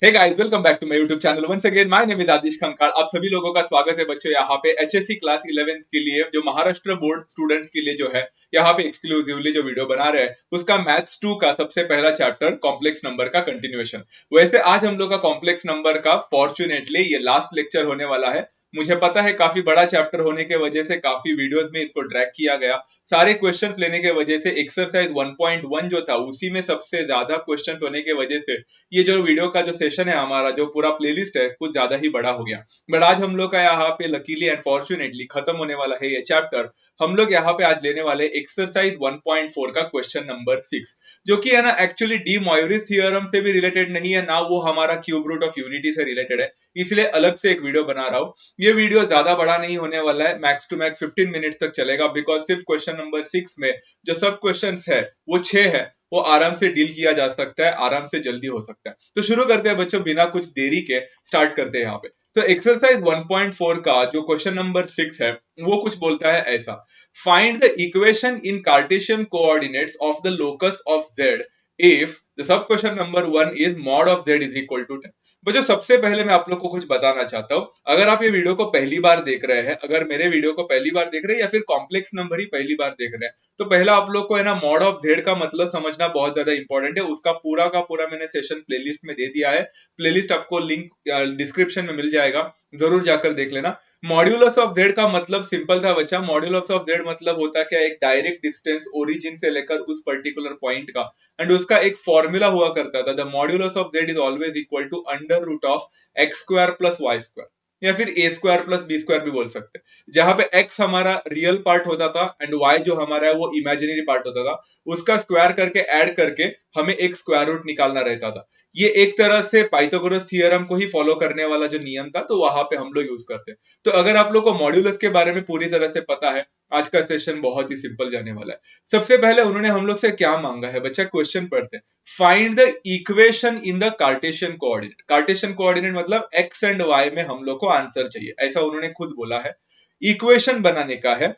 Hey guys, welcome back to my YouTube channel. Once again my name is Aadish Khankal. आप सभी लोगों का स्वागत है बच्चों यहाँ पे एचएससी क्लास 11 के लिए, जो महाराष्ट्र बोर्ड स्टूडेंट्स के लिए जो है यहाँ पे एक्सक्लूसिवली जो वीडियो बना रहे हैं उसका मैथ्स 2 का सबसे पहला चैप्टर कॉम्प्लेक्स नंबर का कंटिन्यूएशन। वैसे आज हम लोग का कॉम्प्लेक्स नंबर का फॉर्चुनेटली ये लास्ट लेक्चर होने वाला है। मुझे पता है काफी बड़ा चैप्टर होने के वजह से काफी वीडियोस में इसको ड्रैग किया गया। सारे क्वेश्चंस लेने के वजह से एक्सरसाइज 1.1 जो था उसी में सबसे ज्यादा क्वेश्चंस होने के वजह से ये जो वीडियो का जो सेशन है, हमारा जो पूरा प्लेलिस्ट है, कुछ ज्यादा ही बड़ा हो गया। बट आज हम लोग का यहाँ पे लकीली एंड फॉर्चुनेटली खत्म होने वाला है ये चैप्टर। हम लोग यहाँ पे आज लेने वाले एक्सरसाइज 1.4 का क्वेश्चन नंबर 6, जो कि है ना एक्चुअली डी मोइरिस थियोरम से भी रिलेटेड नहीं है ना, वो हमारा क्यूब रूट ऑफ यूनिटी से रिलेटेड है, इसलिए अलग से एक वीडियो बना रहा हूँ। ये वीडियो ज्यादा बड़ा नहीं होने वाला है, मैक्स टू मैक्स 15 मिनट्स तक चलेगा, बिकॉज सिर्फ क्वेश्चन नंबर 6 में जो सब क्वेश्चन है वो 6 है, वो आराम से डील किया जा सकता है, आराम से जल्दी हो सकता है। तो शुरू करते हैं बच्चों, बिना कुछ देरी के स्टार्ट करते हैं यहाँ पे। तो एक्सरसाइज 1.4 का जो क्वेश्चन नंबर 6 है वो कुछ बोलता है ऐसा: find the equation in Cartesian coordinates of the locus of Z if the sub question number 1 is mod of Z is equal to 10। बच्चों सबसे पहले मैं आप लोग को कुछ बताना चाहता हूँ। अगर आप ये वीडियो को पहली बार देख रहे हैं, अगर मेरे वीडियो को पहली बार देख रहे हैं या फिर कॉम्प्लेक्स नंबर ही पहली बार देख रहे हैं, तो पहला आप लोग को है ना मॉड ऑफ जेड का मतलब समझना बहुत ज्यादा इंपॉर्टेंट है। उसका पूरा का पूरा मैंने सेशन प्लेलिस्ट में दे दिया है। प्लेलिस्ट आपको लिंक डिस्क्रिप्शन में मिल जाएगा, जरूर जाकर देख लेना। मॉड्यूलस ऑफ जेड का मतलब सिंपल था बच्चा। मॉड्यूलस ऑफ जेड मतलब होता क्या, एक डायरेक्ट डिस्टेंस ओरिजिन से लेकर उस पर्टिकुलर पॉइंट का, एंड उसका एक फॉर्मूला हुआ करता था, the modulus of Z is always equal to under root of X square plus Y square, या फिर A square plus B square भी बोल सकते हैं। जहां पे एक्स हमारा रियल पार्ट होता था एंड वाई जो हमारा है वो इमेजिनरी पार्ट होता था, उसका स्क्वायर करके ऐड करके हमें एक स्क्वायर रूट निकालना रहता था। ये एक तरह से पाइथागोरस थ्योरम को ही फॉलो करने वाला जो नियम था, तो वहां पे हम लोग यूज करते हैं। तो अगर आप लोग को मॉड्यूलस के बारे में पूरी तरह से पता है, आज का सेशन बहुत ही सिंपल जाने वाला है। सबसे पहले उन्होंने हम लोग से क्या मांगा है बच्चा, क्वेश्चन पढ़ते हैं। Find the equation in the Cartesian coordinate. Cartesian coordinate मतलब एक्स एंड वाई में हम लोग को आंसर चाहिए, ऐसा उन्होंने खुद बोला है। इक्वेशन बनाने का है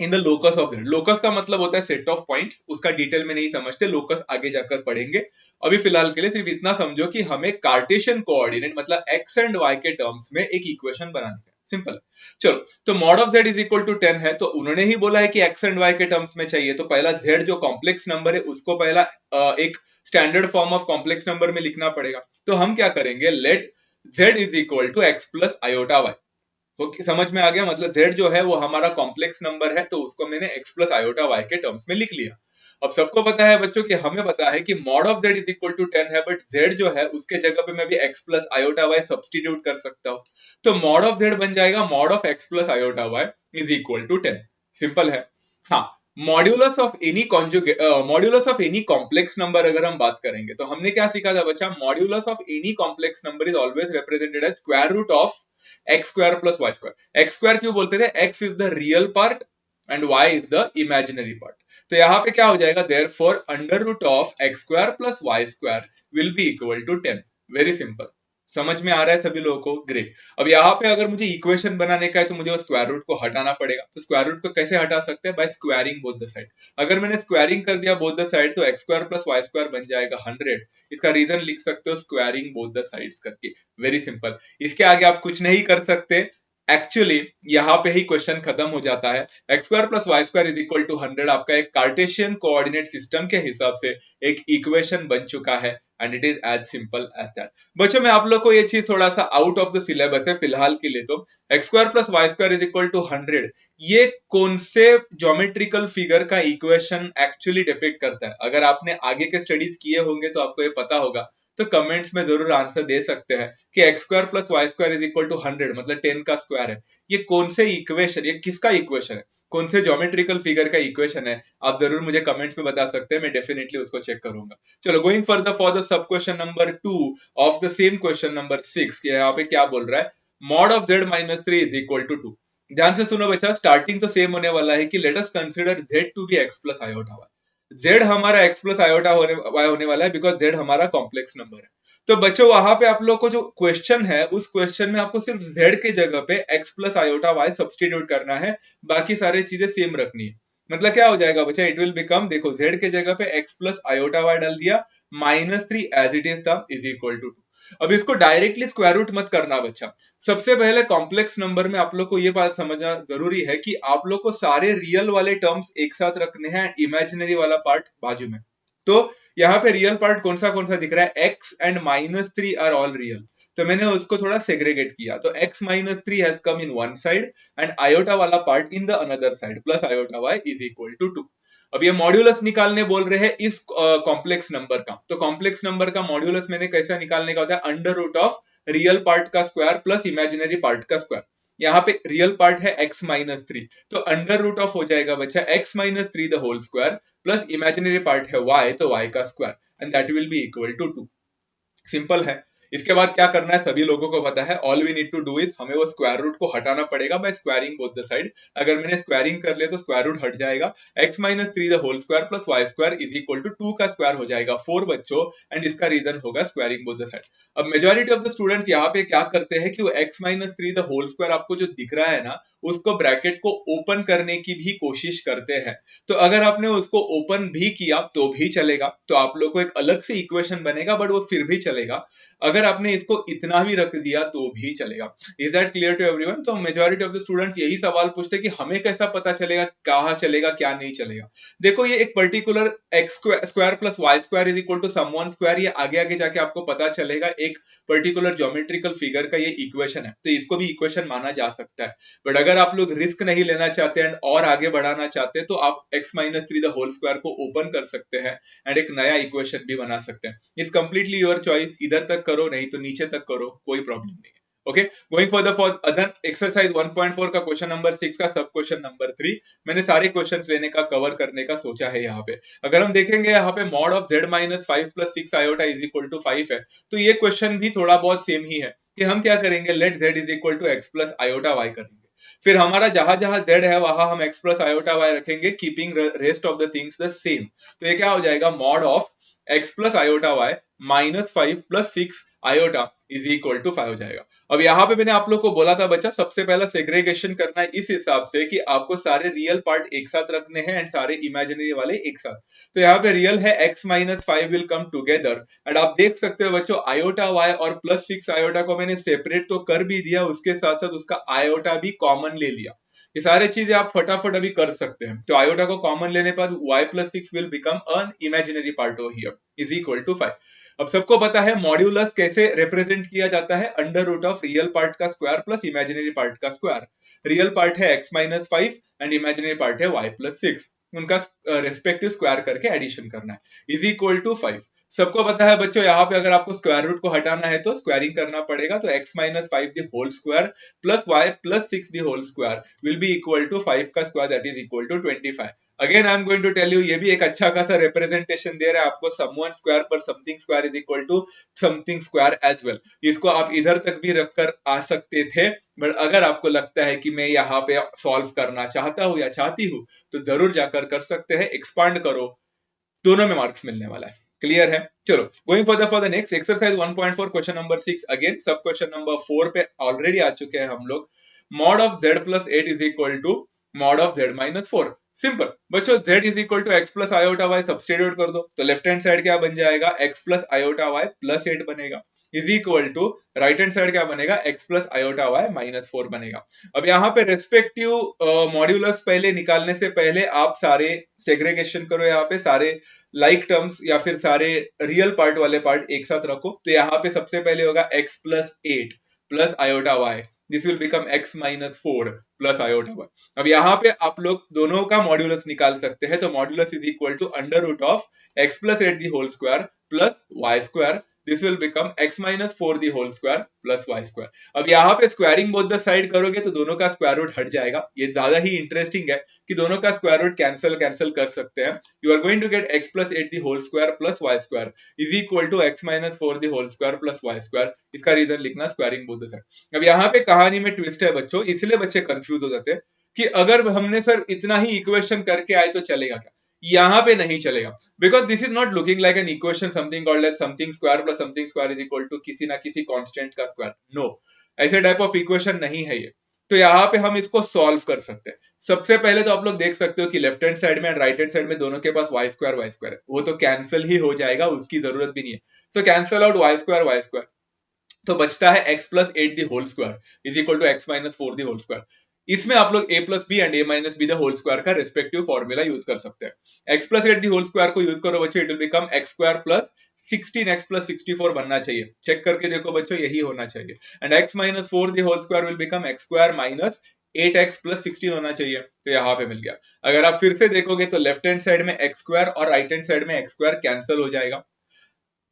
in the locus of Z. Locus का मतलब होता है सेट ऑफ पॉइंट्स, उसका डिटेल में नहीं समझते, लोकस आगे जाकर पढ़ेंगे। अभी फिलहाल के लिए सिर्फ इतना समझो कि हमें कार्टेशियन कोऑर्डिनेट मतलब एक्स एंड वाई के टर्म्स में एक इक्वेशन बनानी है। सिंपल है। चलो, तो mod of Z is equal to 10 है, तो उन्होंने ही बोला है कि एक्स एंड वाई के टर्म्स में चाहिए, तो पहला जेड जो कॉम्प्लेक्स नंबर है उसको पहला एक standard form of complex number में लिखना पड़ेगा। तो हम क्या करेंगे, let Z is equal to X plus iota Y. तो समझ में आ गया, मतलब z जो है वो हमारा कॉम्प्लेक्स नंबर है, तो उसको मैंने x प्लस आयोटा y के टर्म्स में लिख लिया। अब सबको पता है बच्चों कि हमें पता है कि mod of z is equal to 10 है, बट z जो है उसके जगह पे मैं भी x plus iota y substitute कर सकता हूँ। तो मॉड ऑफ z बन जाएगा mod of x plus iota y is equal to 10। Simple है। हाँ, modulus of any conjugate, modulus of any complex number अगर हम बात करेंगे तो हमने क्या सीखा था बच्चा, modulus of any complex number is always represented as square root of X square plus Y square. X square क्यों बोलते थे, X is the real part and Y is the imaginary part. तो यहाँ पे क्या हो जाएगा, therefore under root of X square plus Y square will be equal to 10। Very simple. समझ में आ रहा है सभी लोगों को? ग्रेट। अब यहाँ पे अगर मुझे इक्वेशन बनाने का है तो मुझे वो स्क्वायर रूट को हटाना पड़ेगा। तो स्क्वायर रूट को कैसे हटा सकते हैं, by squaring both the side. अगर मैंने स्क्वायरिंग कर दिया बोथ द साइड तो X square plus Y square बन जाएगा 100। इसका रीजन लिख सकते हो स्क्वायरिंग बोथ द साइड्स करके। Very simple. इसके आगे आप कुछ नहीं कर सकते। एक्चुअली यहाँ पे ही क्वेश्चन खत्म हो जाता है। X square plus Y square is equal to 100 आपका एक कार्टेशियन कोऑर्डिनेट सिस्टम के हिसाब से एक इक्वेशन बन चुका है, and it is as simple as that. बच्चों मैं आप लोग को ये चीज थोड़ा सा आउट ऑफ द सिलेबस है फिलहाल के लिए, तो X square plus Y square is equal to 100 ये कौन से ज्योमेट्रिकल फिगर का इक्वेशन एक्चुअली डिपिक्ट करता है, अगर आपने आगे के स्टडीज किए होंगे तो आपको ये पता होगा। तो कमेंट्स में जरूर आंसर दे सकते हैं कि X square plus Y square is equal to 100 मतलब 10 का स्क्वायर है। ये कौन से इक्वेशन, ये किसका इक्वेशन है, कौन से ज्योमेट्रिकल फिगर का इक्वेशन है, आप जरूर मुझे कमेंट्स में बता सकते हैं, मैं डेफिनेटली उसको चेक करूंगा। चलो, going further for the sub question number 2 of the same question number 6। यहाँ पे क्या बोल रहा है, mod of z minus 3 is equal to 2। ध्यान से सुनो बच्चा, स्टार्टिंग तो सेम होने वाला है कि let us consider z to be x plus iota y। z हमारा x प्लस आयोटा होने वाला है बिकॉज z हमारा कॉम्प्लेक्स नंबर है। तो बच्चों वहां पे आप लोग को जो क्वेश्चन है उस क्वेश्चन में आपको सिर्फ z के जगह पे x plus iota y substitute करना है, बाकी सारी चीजें सेम रखनी है। मतलब क्या हो जाएगा बच्चा, इट विल बिकम, देखो z के जगह पे x प्लस आयोटा y डाल दिया, -3 एज इट इज था इज इक्वल टू 2। अब इसको डायरेक्टली स्क्वायर रूट मत करना बच्चा। सबसे पहले कॉम्प्लेक्स नंबर में आप लोग को ये बात समझना जरूरी है कि आप लोग को सारे रियल वाले टर्म्स एक साथ रखने हैं, इमेजिनरी वाला पार्ट बाजू में। तो यहाँ पे रियल पार्ट कौन सा दिख रहा है, x and -3 are all real, तो मैंने उसको थोड़ा सेग्रीगेट किया। तो x -3 has come in one side and iota वाला part in the another side, plus iota y is equal to 2। अब ये मॉड्यूलस निकालने बोल रहे हैं इस कॉम्प्लेक्स नंबर का। तो कॉम्प्लेक्स नंबर का मॉड्यूलस मैंने कैसा निकालने का होता है, under root of real part का स्क्वायर प्लस इमेजिनरी पार्ट का स्क्वायर। यहाँ पे रियल पार्ट है x -3, तो अंडर रूट ऑफ हो जाएगा बच्चा x -3 the whole square plus imaginary part है y, तो y का square, and that will be equal to 2। Simple है। इसके बाद क्या करना है सभी लोगों को पता है, all we need to do is हमें वो स्क्वायर रूट को हटाना पड़ेगा by squaring both the side. अगर मैंने स्क्वायरिंग कर लिया तो स्क्वायर रूट हट जाएगा, x -3 the whole square plus y square is equal to 2 का स्क्वायर हो जाएगा 4 बच्चों, एंड इसका रीजन होगा स्क्वायरिंग बोथ द साइड। अब मेजॉरिटी ऑफ द स्टूडेंट्स यहाँ पे क्या करते हैं कि वो x -3 द होल स्क्वायर आपको जो दिख रहा है ना, उसको ब्रैकेट को ओपन करने की भी कोशिश करते हैं। तो अगर आपने उसको ओपन भी किया तो भी चलेगा, तो आप लोग को एक अलग से इक्वेशन बनेगा, बट वो फिर भी चलेगा। अगर आपने इसको इतना भी रख दिया तो भी चलेगा। Is that clear to everyone? तो मेजॉरिटी ऑफ द स्टूडेंट्स यही सवाल पूछते हैं कि हमें कैसा पता चलेगा कहाँ चलेगा क्या नहीं चलेगा। देखो ये एक particular x square plus y square is equal to someone square, ये आगे आगे जाके आपको पता चलेगा। एक पर्टिकुलर ज्योमेट्रिकल फिगर का ये इक्वेशन है, तो इसको भी इक्वेशन माना जा सकता है। बट अगर आप लोग रिस्क नहीं लेना चाहते एंड और आगे बढ़ाना चाहते हैं तो आप x -3 द होल स्क्वायर को ओपन कर सकते हैं एंड एक नया इक्वेशन भी बना सकते हैं। इट्स कंप्लीटली योर चॉइस, इधर तक करो नहीं तो नीचे तक करो, कोई प्रॉब्लम नहीं है। Okay, going for other exercise 1.4 का क्वेश्चन नंबर 6 का सब क्वेश्चन नंबर 3 मैंने सारे क्वेश्चंस लेने का कवर करने का सोचा है। यहाँ पे अगर हम देखेंगे यहाँ पे mod of z -5 plus 6 iota is equal to 5 है, तो ये क्वेश्चन भी थोड़ा बहुत सेम ही है कि हम क्या करेंगे, let z is equal to X plus iota y करेंगे। फिर हमारा जहां जहां z है वहां हम x प्लस आयोटा y रखेंगे, keeping rest of the things the same. तो ये क्या हो जाएगा, mod of x plus iota y -5 plus 6 iota is equal to 5 हो जाएगा। अब यहाँ पे मैंने आप लोग को बोला था बच्चा सबसे पहला सेग्रीगेशन करना है इस हिसाब से कि आपको सारे रियल पार्ट एक साथ रखने हैं एंड सारे इमेजिनरी वाले एक साथ। तो यहाँ पे रियल है x -5 will come together, and आप देख सकते हो बच्चों आयोटा y और प्लस 6 आयोटा को मैंने सेपरेट तो कर भी दिया, उसके साथ साथ उसका आयोटा भी कॉमन ले लिया। ये सारे चीजें आप फटाफट अभी कर सकते हैं। तो आयोटा को कॉमन लेने पर y plus 6 will become an imaginary part over here is equal to 5। अब सबको पता है मॉड्यूलस कैसे रिप्रेजेंट किया जाता है, under root of real part का स्क्वायर प्लस इमेजिनरी पार्ट का स्क्वायर। रियल पार्ट है x -5 एंड इमेजिनरी पार्ट है y प्लस 6, उनका रेस्पेक्टिव स्क्वायर करके एडिशन करना है इज इक्वल टू 5। सबको पता है बच्चों यहाँ पे अगर आपको स्क्वायर रूट को हटाना है तो स्क्वायरिंग करना पड़ेगा, तो x -5 the whole square plus y plus 6 the whole square will be equal to 5 का square that is equal to 25। Again I am going to tell you, ये भी एक अच्छा खासा रिप्रेजेंटेशन दे रहा है आपको, समवन स्क्वायर पर something square is equal to something square as well. इसको आप इधर तक भी रखकर आ सकते थे, बट अगर आपको लगता है कि मैं यहाँ पे सॉल्व करना चाहता हूँ या चाहती हूँ तो जरूर जाकर कर सकते हैं, एक्सपांड करो, दोनों में मार्क्स मिलने वाला है। क्लियर है? चलो going for the next exercise 1.4 question number 6। Again sub question number 4 पे ऑलरेडी आ चुके हैं हम लोग। Mod of z plus 8 is equal to mod of z minus 4। Simple बच्चों, z is equal to X plus iota Y substitute कर दो, तो लेफ्ट हैंड साइड क्या बन जाएगा, x plus iota Y plus 8 बनेगा is equal to right hand side क्या बनेगा, x plus iota Y minus 4 बनेगा। अब यहाँ पे रेस्पेक्टिव मॉड्यूलस पहले निकालने से पहले आप सारे सेग्रीगेशन करो, यहाँ पे सारे लाइक टर्म्स या फिर सारे रियल पार्ट वाले पार्ट एक साथ रखो। तो यहाँ पे सबसे पहले होगा x plus 8 plus iota Y, this will become x minus 4 plus iota Y. अब यहाँ पे आप लोग दोनों का मॉड्यूलस निकाल सकते हैं, तो modulus is equal to under root of x plus 8 the whole square plus y square, this will become x minus 4 the whole square plus y square. अब यहाँ पे स्क्वायरिंग बोथ द साइड करोगे तो दोनों का स्क्वायर रूट हट जाएगा। ये ज्यादा ही इंटरेस्टिंग है कि दोनों का स्क्वायर रूट कैंसिल कर सकते हैं। You are going to get x plus 8 the whole square plus y square is equal to x minus 4 the whole square plus y square. इसका रीजन लिखना स्क्वायरिंग बोथ द साइड। अब यहाँ पे कहानी में ट्विस्ट है बच्चों, इसलिए बच्चे कंफ्यूज हो जाते हैं कि अगर हमने सर इतना ही इक्वेशन करके आए तो चलेगा क्या, यहाँ पे नहीं चलेगा, because this is not looking like an equation something called as something square plus something square is equal to किसी ना किसी कांस्टेंट का स्क्वायर। नो, ऐसे टाइप ऑफ इक्वेशन नहीं है ये। तो यहाँ पे हम इसको सॉल्व कर सकते हैं। सबसे पहले तो आप लोग देख सकते हो कि लेफ्ट हैंड साइड में एंड राइट हैंड साइड में दोनों के पास y स्क्वायर है, वो तो कैंसिल ही हो जाएगा, उसकी जरूरत भी नहीं है। So cancel out y square तो बचता है x plus 8 the whole square is equal to x minus 4 the whole square. इसमें आप लोग a plus B and a minus B the whole square का रेस्पेक्टिव फॉर्मूला यूज कर सकते हैं। x plus 8 the whole square को use करो बच्चों, it will become x square plus 16x plus 64 बनना चाहिए। चेक करके देखो बच्चों, यही होना चाहिए। And x minus 4 the whole square will become x square minus 8x plus 16 होना चाहिए। तो यहाँ पे मिल गया। अगर आप फिर से देखोगे तो लेफ्ट हैंड साइड में x स्क्वायर और राइट हैंड साइड में x स्क्वायर कैंसिल हो जाएगा।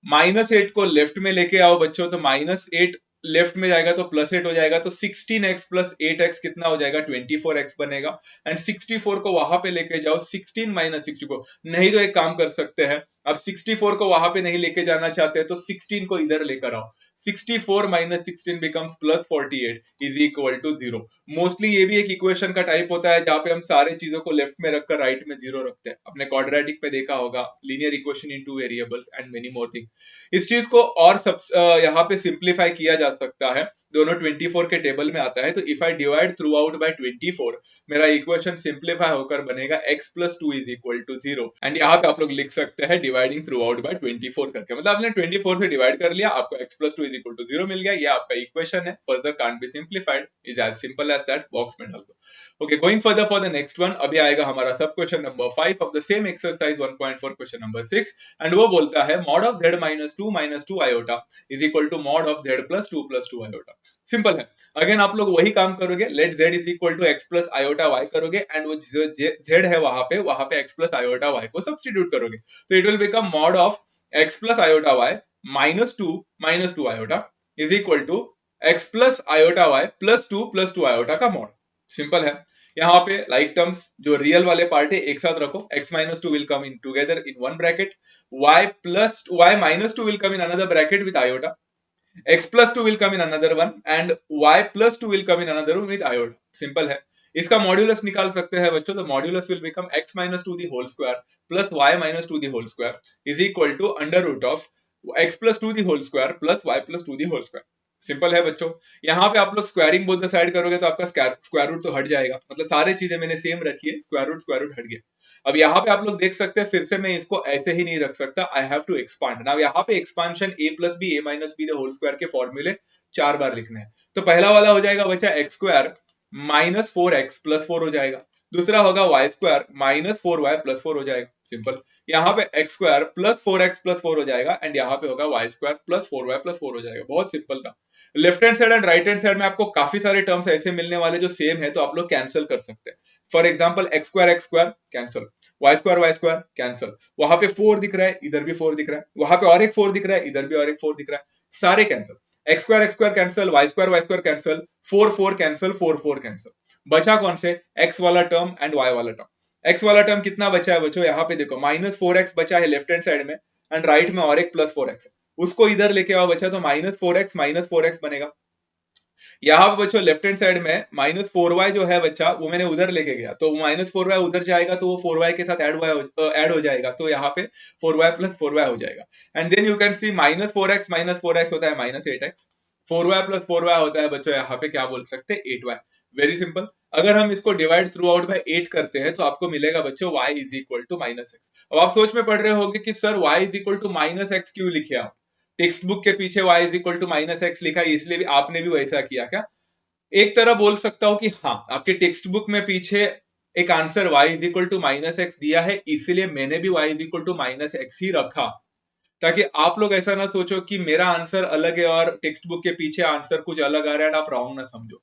-8 को लेफ्ट में लेके आओ बच्चों, तो -8 लेफ्ट में जाएगा तो +8 हो जाएगा, तो 16x प्लस 8x कितना हो जाएगा, 24x बनेगा। एंड 64 को वहां पे लेके जाओ, 16 माइनस 64, नहीं तो एक काम कर सकते हैं, अब 64 को वहां पे नहीं लेके जाना चाहते हैं तो 16 को इधर लेकर आओ। 64 minus 16 becomes plus 48 is equal to 0। Mostly ये भी एक इक्वेशन का टाइप होता है जहां पे हम सारे चीजों को लेफ्ट में रखकर राइट में 0 रखते हैं। अपने क्वाड्रेटिक पे देखा होगा, linear equation in two variables and many more thing. इस चीज को और सब यहाँ पे सिंप्लीफाई किया जा सकता है, दोनों 24 के टेबल में आता है। तो if I divide throughout by 24, मेरा इक्वेशन सिंप्लीफाई होकर बनेगा x plus 2 is equal to 0। And यहाँ पे आप लोग लिख सकते हैं डिवाइडिंग थ्रू आउट बाय 24 करके, मतलब आपने 24 से डिवाइड कर लिया, आपको x plus 2 is equal to 0 मिल गया। ये आपका इक्वेशन है, further can't be simplified, is as simple as that. Box में डाल दो। Okay, going further for the next one. अभी आएगा हमारा sub question number 5 of the same exercise 1.4 question number 6, and वो बोलता है mod of z minus 2 iota is equal to mod of z plus 2 iota. Simple है। Again आप लोग वही काम करोगे, let z is equal to x plus iota y करोगे, एंड वो z है वहां पे x प्लस आयोटा y को सब्स्टिट्यूट करोगे, तो it will become mod of x plus iota y minus 2 iota is equal to x plus iota y plus 2 iota का mod. Simple है। यहाँ पे लाइक टर्म्स जो रियल वाले पार्ट है एक साथ रखो, x minus 2 will come in together in one bracket, y minus 2 will come in another bracket with iota, x plus 2 will come in another one and y plus 2 will come in another one with iota। Simple है। इसका modulus निकाल सकते हैं बच्चों, तो modulus will become x minus 2 the whole square plus y minus 2 the whole square is equal to under root of x plus 2 the whole square plus y plus 2 the whole square। Simple है बच्चों। यहाँ पे आप लोग squaring both the side करोगे तो आपका square root तो हट जाएगा, मतलब सारी चीजें मैंने सेम रखी है, स्क्वायर रूट हट गया। अब यहाँ पे आप लोग देख सकते हैं, फिर से मैं इसको ऐसे ही नहीं रख सकता, I have to expand. Now यहाँ पे expansion a plus b, a minus B the whole square के फॉर्मूले 4 बार लिखने हैं। तो पहला वाला हो जाएगा बच्चा x square minus 4x plus 4 हो जाएगा, दूसरा होगा Y square minus 4y plus 4 हो जाएगा। सिंपल। यहाँ पे x square plus 4x plus 4 हो जाएगा, एंड यहाँ पे होगा Y square plus 4y plus 4 हो जाएगा। बहुत सिंपल था। Left hand side and right hand side में आपको काफी सारे टर्म्स ऐसे मिलने वाले जो सेम है, तो आप लोग कैंसिल कर सकते हैं। For example x square cancel, y square cancel, वहां पे 4 दिख रहा है, इधर भी 4 दिख रहा है, वहां पे और एक 4 दिख रहा है, इधर भी और एक 4 दिख रहा है, सारे cancel. X square cancel, y square cancel, 4 cancel, 4 cancel. बचा कौन से, एक्स वाला टर्म एंड वाई वाला टर्म। एक्स वाला टर्म कितना बचा है बच्चों, यहाँ पे देखो माइनस 4x बचा है लेफ्ट हैंड साइड में, एंड राइट में और एक प्लस 4x है, उसको इधर लेके आओ बचा, तो माइनस 4x बनेगा। यहाँ पे बच्चों लेफ्ट हैंड साइड में माइनस 4y जो है बच्चा, वो मैंने उधर लेके गया, तो माइनस 4y उधर जाएगा, तो वो 4y के साथ ऐड हो जाएगा, तो यहाँ पे 4y प्लस 4y हो जाएगा। And then you can see minus 4x होता है minus 8x, 4y plus 4y होता है बच्चों यहाँ पे क्या बोल सकते हैं, 8y। Very simple. अगर हम इसको डिवाइड थ्रू आउट बाय 8 करते हैं तो आपको मिलेगा बच्चों y is equal to minus x. अब आप सोच में पढ़ रहे होंगे कि sir y is equal to minus x क्यों लिखे आप, टेक्स्ट बुक के पीछे y is equal to minus x लिखा है, इसलिए भी आपने भी वैसा किया क्या? एक तरह बोल सकता हूं कि हाँ, आपके टेक्स्ट बुक में पीछे एक answer y is equal to minus x दिया है, इसलिए मैंने भी y is equal to minus x ही रखा, ताकि आप लोग ऐसा ना सोचो कि मेरा आंसर अलग है और टेक्स्ट बुक के पीछे आंसर कुछ अलग आ रहा है, आप रॉन्ग ना समझो।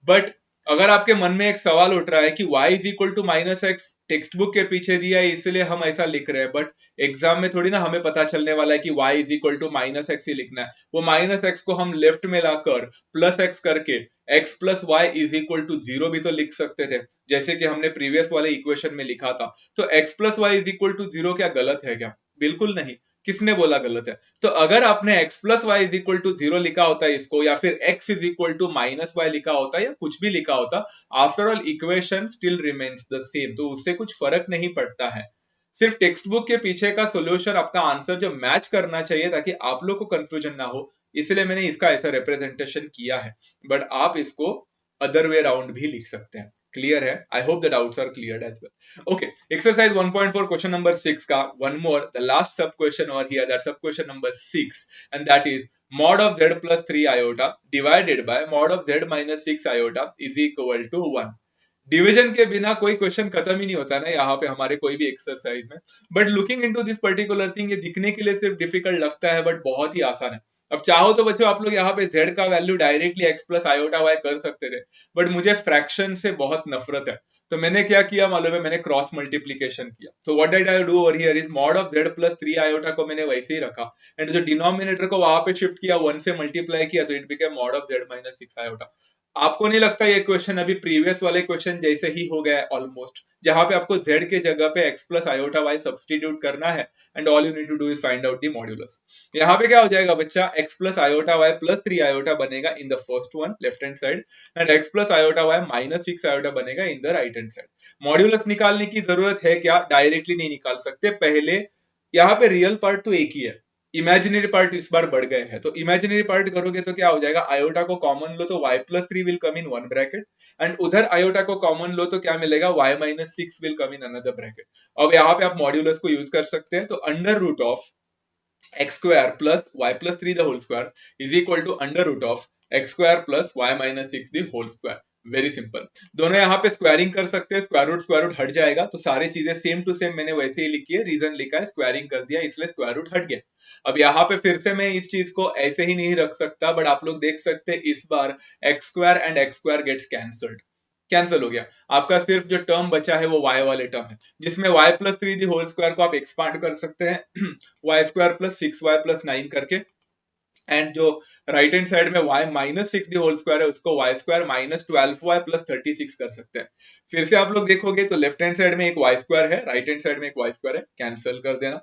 बट अगर आपके मन में एक सवाल उठ रहा है कि y is equal to minus x text book के पीछे दिया है इसलिए हम ऐसा लिख रहे हैं, बट एग्जाम में थोड़ी ना हमें पता चलने वाला है कि y is equal to minus x ही लिखना है। वो माइनस एक्स को हम लेफ्ट में लाकर प्लस एक्स करके x plus y is equal to 0 भी तो लिख सकते थे, जैसे कि हमने प्रीवियस वाले इक्वेशन में लिखा था। तो x plus y is equal to 0 क्या गलत है क्या? बिल्कुल नहीं। किसने बोला गलत है? तो अगर आपने x plus y is equal to 0 लिखा होता है इसको, या फिर x is equal to minus y लिखा होता, या कुछ भी लिखा होता, after all equation still remains the same, तो उससे कुछ फर्क नहीं पड़ता है। सिर्फ टेक्स्ट बुक के पीछे का सोल्यूशन, आपका आंसर जो मैच करना चाहिए ताकि आप लोग को कंफ्यूजन ना हो, इसलिए मैंने इसका ऐसा रिप्रेजेंटेशन किया है। बट आप इसको अदर वे राउंड भी लिख सकते हैं। क्लियर है? I hope the doubts are cleared as well. Okay, exercise 1.4 question number 6 का one more, the last sub question over here, that sub question number 6, and that is mod of z plus 3 iota divided by mod of z minus 6 iota is equal to 1। Division के बिना कोई question खत्म ही नहीं होता ना यहाँ पे हमारे कोई भी एक्सरसाइज में। But looking into this particular thing, ये दिखने के लिए सिर्फ डिफिकल्ट लगता है बट बहुत ही आसान है। अब चाहो तो बच्चों आप लोग यहाँ पे z का value directly x plus iota y कर सकते थे, बट मुझे फ्रैक्शन से बहुत नफरत है, तो मैंने क्या किया मालूम है, मैंने क्रॉस मल्टीप्लीकेशन किया। So what did I do over here is mod of z plus 3 iota को मैंने वैसे ही रखा, एंड जो डिनोमिनेटर को वहां पे शिफ्ट किया 1 से मल्टीप्लाई किया, तो it became mod of z minus 6 iota. आपको नहीं लगता ये क्वेश्चन अभी प्रीवियस वाले क्वेश्चन जैसे ही हो गया है ऑलमोस्ट, जहां पे आपको z के जगह पे x plus iota y substitute करना है, and all you need to do is find out the modulus. यहाँ पे क्या हो जाएगा बच्चा, x plus iota y plus 3 iota बनेगा in the first one left hand side, and x plus iota y minus 6 iota बनेगा in the right hand side. Modulus निकालने की जरूरत है क्या, डायरेक्टली नहीं निकाल सकते, पहले यहाँ पे रियल पार्ट तो एक ही है, इमेजिनरी पार्ट इस बार बढ़ गए हैं, तो इमेजिनरी पार्ट करोगे तो क्या हो जाएगा, आयोटा को कॉमन लो तो y plus 3 will come in one bracket, and उधर आयोटा को कॉमन लो तो क्या मिलेगा, y minus 6 will come in another bracket. अब यहाँ पे आप मॉड्यूलस को यूज कर सकते हैं, तो under root of x square plus y plus 3 the whole square is equal to under root of x square plus y minus 6 the whole square। Very simple, दोनों यहाँ पे स्क्वायरिंग कर सकते हैं, स्क्वायर रूट हट जाएगा, तो सारी चीजें सेम टू सेम मैंने वैसे ही लिखी है, रीजन लिखा है स्क्वायरिंग कर दिया इसलिए स्क्वायर रूट हट गया। अब यहाँ पे फिर से मैं इस चीज को ऐसे ही नहीं रख सकता, बट आप लोग देख सकते हैं इस बार x square and x square gets cancelled, cancel हो गया, आपका सिर्फ जो टर्म बचा है वो y वाले टर्म है, जिसमें y plus 3 the whole square को आप एक्सपांड कर सकते हैं y square plus 6y plus 9 करके, एंड जो राइट हैंड साइड में y minus 6 the whole square है उसको y square minus 12y plus 36 कर सकते हैं। फिर से आप लोग देखोगे तो लेफ्ट हैंड साइड में एक y स्क्वायर है, राइट हैंड साइड में एक y स्क्वायर है, कैंसिल कर देना।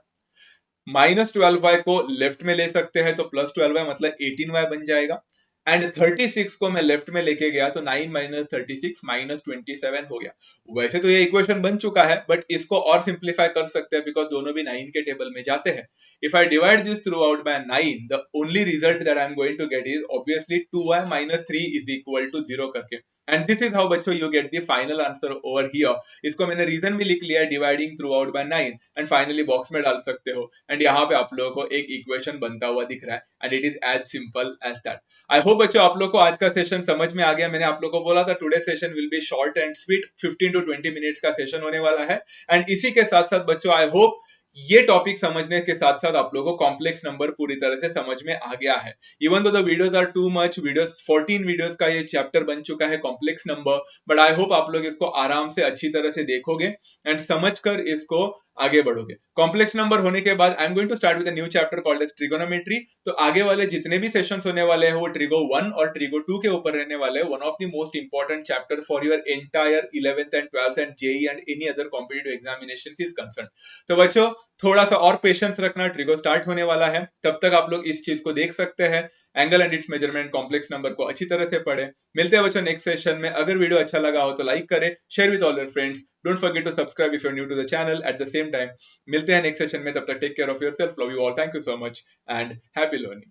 माइनस 12y को लेफ्ट में ले सकते हैं तो प्लस 12y मतलब 18y बन जाएगा, एंड 36 को मैं लेफ्ट में लेके गया तो 9 माइनस 36 माइनस 27 हो गया। वैसे तो ये इक्वेशन बन चुका है, बट इसको और सिंप्लीफाई कर सकते हैं बिकॉज दोनों भी 9 के टेबल में जाते हैं। If I divide this throughout by 9, the only result that I am going to get is obviously 2y minus 3 is equal to 0 करके, एंड दिस इज हाउ बच्चों you get the final answer over here. इसको मैंने reason भी लिख लिया है, dividing throughout by 9, and finally box में डाल सकते हो, एंड यहाँ पे आप लोगों को एक इक्वेशन बनता हुआ दिख रहा है, and it is as simple as that. I hope बच्चों आप लोग को आज का सेशन समझ में आ गया। मैंने आप लोग को बोला था today session will be short and sweet, 15 to 20 minutes का सेशन होने वाला है, एंड इसी के साथ साथ बच्चों आई होप ये टॉपिक समझने के साथ साथ आप लोगों को कॉम्प्लेक्स नंबर पूरी तरह से समझ में आ गया है। Even though the videos are too much, videos 14 videos का ये चैप्टर बन चुका है complex number, but I hope आप लोग इसको आराम से अच्छी तरह से देखोगे एंड समझकर इसको आगे बढ़ोगे। कॉम्प्लेक्स नंबर होने के बाद I am going to start with a new chapter called as trigonometry. तो आगे वाले जितने भी सेशंस होने वाले हैं वो ट्रिगो 1 और ट्रिगो 2 के ऊपर रहने वाले हैं। One of the most important chapter for your entire 11th and 12th and JEE and any other competitive examination is concern. तो बच्चों थोड़ा सा और पेशेंस रखना, ट्रिगो स्टार्ट होने वाला है, तब तक आप लोग इस चीज को देख सकते हैं, angle and it's measurement, complex number को अच्छी तरह से पढ़े। मिलते हैं बच्चों नेक्स्ट सेशन में। अगर वीडियो अच्छा लगा हो तो लाइक करें, share with all your friends, don't forget to subscribe if you are new to the channel. At the same time मिलते हैं नेक्स्ट सेशन में, तब तक take care of yourself, love you all, thank you so much and happy learning.